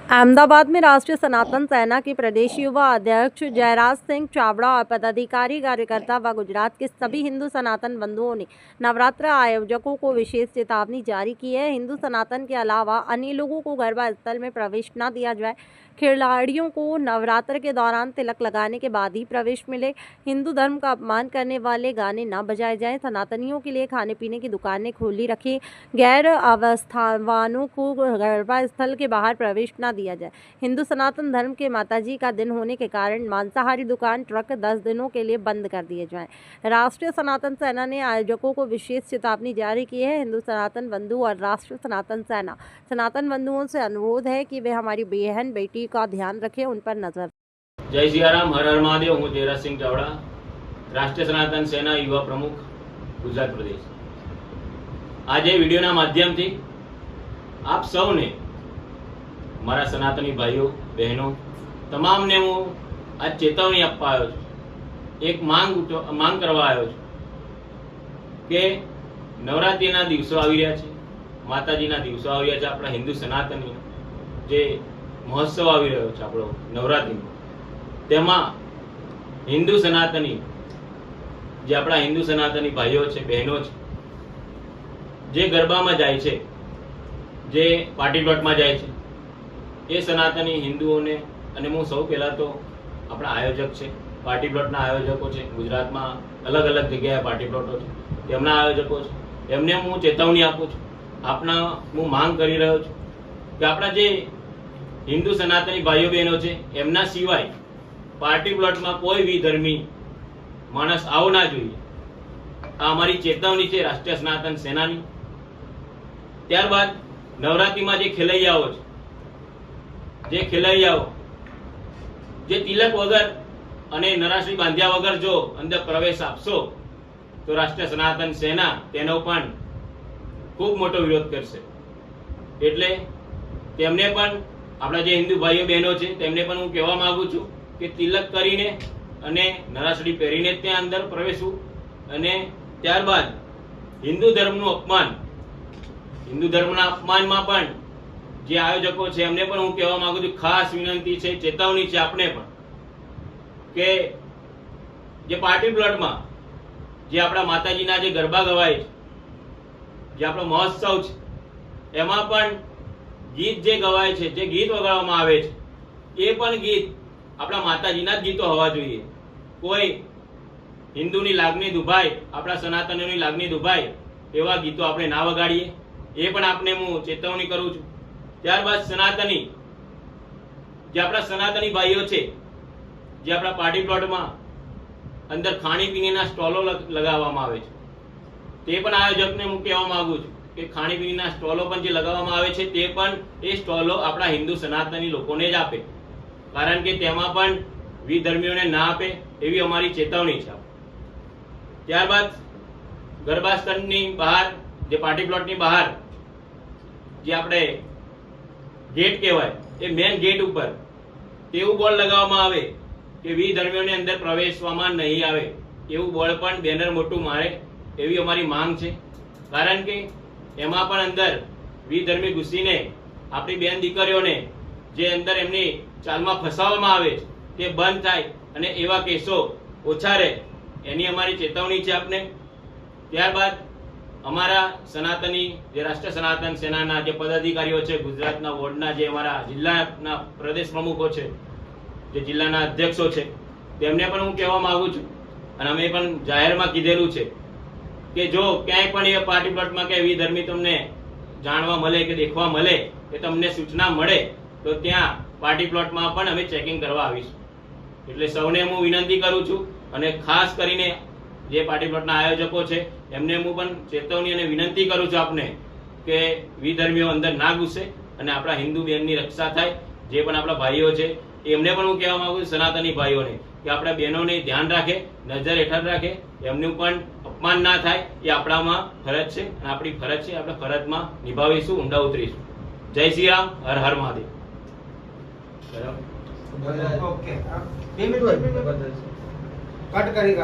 अहमदाबाद में राष्ट्रीय सनातन सेना के प्रदेश युवा अध्यक्ष जयराज सिंह चावड़ा और पदाधिकारी कार्यकर्ता व गुजरात के सभी हिंदू सनातन बंधुओं ने नवरात्र आयोजकों को विशेष चेतावनी जारी की है। हिंदू सनातन के अलावा अन्य लोगों को गरबा स्थल में प्रवेश न दिया जाए। खिलाड़ियों को नवरात्र के दौरान तिलक लगाने के बाद ही प्रवेश मिले। हिंदू धर्म का अपमान करने वाले गाने न बजाए जाएं। सनातनियों के लिए खाने पीने की दुकानें खुली रखें। गैर अवस्थावानों को गरबा स्थल के बाहर प्रवेश न दिया जाए। हिंदू सनातन धर्म के माताजी का दिन होने के कारण मांसाहारी दुकान ट्रक 10 दिनों के लिए बंद कर दिए जाएं। राष्ट्रीय सनातन सेना ने आयोजकों को विशेष चेतावनी जारी की है। हिंदू सनातन बंधु और राष्ट्रीय सनातन सेना सनातन बंधुओं से अनुरोध है कि वे हमारी बहन बेटी का ध्यान रखें, उन पर नजर। जय सियाराम, हर हर महादेव। हूँ जयराज सिंह चावड़ा, राष्ट्रीय सनातन सेना युवा प्रमुख, गुजरात प्रदेश। आज विडियोना माध्यमथी आप सौने मारा सनातनी भाईओ बहनों तमामने हूँ आज चेतवनी आपवा आव्यो छुं। एक मांग करवा आव्यो छुं के नवरात्रिना दिवसों आवी रह्या छे, माताजीना दिवसों आवी रह्या छे। आपणा हिंदू सनातनी जे महोत्सव आवी रह्यो छे आपणो नवरात्रिनो, तेमां हिंदू सनातनी जे आपणा हिंदू सनातनी भाईओ छे बहनों छे जे गरबामां जाय छे, जे पार्टी प्लॉटमां जाय छे, ए सनातनी हिंदुओने अने हूँ सौ पहला तो अपना आयोजक छे, पार्टी प्लॉटना आयोजकों छे। गुजरात में अलग अलग जगह पार्टी प्लॉटो छे, तेमना आयोजकों छे। एमने हूँ चेतवनी आपू छुं। आपना हूँ मांग करी रह्यो छुं कि आपणा जे हिंदू सनातनी भाईओ बहनों छे एमना सिवाय पार्टी प्लॉट में कोई भी धर्मी माणस आवो ना जोईए। आ अमारी चेतवनी छे राष्ट्रीय सनातन सेनानी। त्यारबाद नवरात्रि में जे खेलैयाओ छे, जे खेलैयाओ जे तिलक वगर अने नराश्री बांध्या वगर जो अंदर प्रवेश आपशो तो राष्ट्रीय सनातन सेना तेनो पण खूब मोटो विरोध करशे। एटले तेमने पण आपणा जे हिंदू भाईओ बहनों छे तेमने पण हूँ कहेवा मांगु छुं के तिलक करीने अने नराश्री पहेरीने त्यां अंदर प्रवेशवुं अने त्यारबाद हिंदू धर्मनुं अपमान, हिंदू धर्मना अपमानमां पण जे आयोजकों छे एमने पण हूँ कहेवा मांगु छुं, खास विनंती छे, चेतावनी छे आपने पण के जे पार्टी प्लॉटमां जे आपणा माताजीना जे गरबा गवाय छे, जे आपणो महोत्सव छे, एमां पण गीत जे गवाय छे, जे गीत वगाड़वामां आवे छे, ए पण गीत आपणा माताजीना ज गीतो होवा जोईए। कोई हिंदुनी लागणी दुभाय, आपणा सनातनोनी लागणी दुभाय एवा गीतो आपणे ना वगाड़ीए। ए पण आपने हूँ चेतवनी करूं छुं। त्यारबाद सनातनी जे आपणा सनातनी भाईओ छे जे आपणा पार्टी प्लॉटमां अंदर खाणी पीणीना स्टॉलो लगाववामां आवे छे, ते पण आयोजकने हूँ कहेवा मांगु छुं के खाणी पीणीना स्टॉलो पण जे लगाववामां आवे छे ते पण ए स्टॉलो आपणा हिंदू सनातनी लोकोने ज आपे, कारण के तेमां पण विधर्मीओने ना आपे एवी अमारी चेतवणी छे। त्यारबाद गरबा स्थळनी बहार जे पार्टी प्लॉटनी बहार जे आपणे गेट कहेवाय ए मेन गेट उपर तेवुं बोर्ड लगाववामां आवे के विधर्मीओने अंदर प्रवेशवामां नहीं आवे, एवुं बोर्ड पण बेनर मोटुं मारे एवी अमारी मांग छे। कारण के एमां पण अंदर विधर्मी घुसीने आपणी बेन दीकरीओने जे अंदर एमनी चालमां फसाववामां आवे ते बंध थाय अने एवा केसो ओछा रहे एनी अमारी चेतवणी छे आपने। त्यारबाद अमारा सनातनी जे राष्ट्रीय सनातन सेना जे पदाधिकारीओ छे, गुजरातना वोर्डना जे अमारा जिल्लाना प्रदेश प्रमुखो छे, जे जिल्लाना अध्यक्षो छे, तेमने पण हूँ कहेवा मांगु छुं अने अमे पण जाहेरमां कीधेलुं छे के जो क्यांय पण ए पार्टी प्लॉटमां के विधर्मी तमने जाणवा मळे के देखवा मळे के तमने सूचना मळे तो त्यां पार्टी प्लॉटमां पण अमे चेकिंग करवा आवीशुं। एटले सौने हूँ विनंती करूं छुं अने खास करीने जे पार्टी प्लॉटना आयोजको छे एमने हूँ पण चेतवनी अने विनंती करूं छुं आपने के विधर्मीओ अंदर ना घुसे अने आपणा हिंदू बेननी रक्षा थाय। जे पण आपणा भाईओ छे एमने पण हूँ कहेवा मांगु छुं सनातनी भाईओने के आपणा बहनोने ध्यान राखे, नजर हेठळ राखे, एमनुं पण अपमान ना थाय ए आपणामां फरज छे अने आपणी फरज छे, आपणे फरजमां निभावीशुं, ऊंडा उतरीशुं। जय श्री राम, हर हर महादेव। ओके, 2 मिनिट कट करी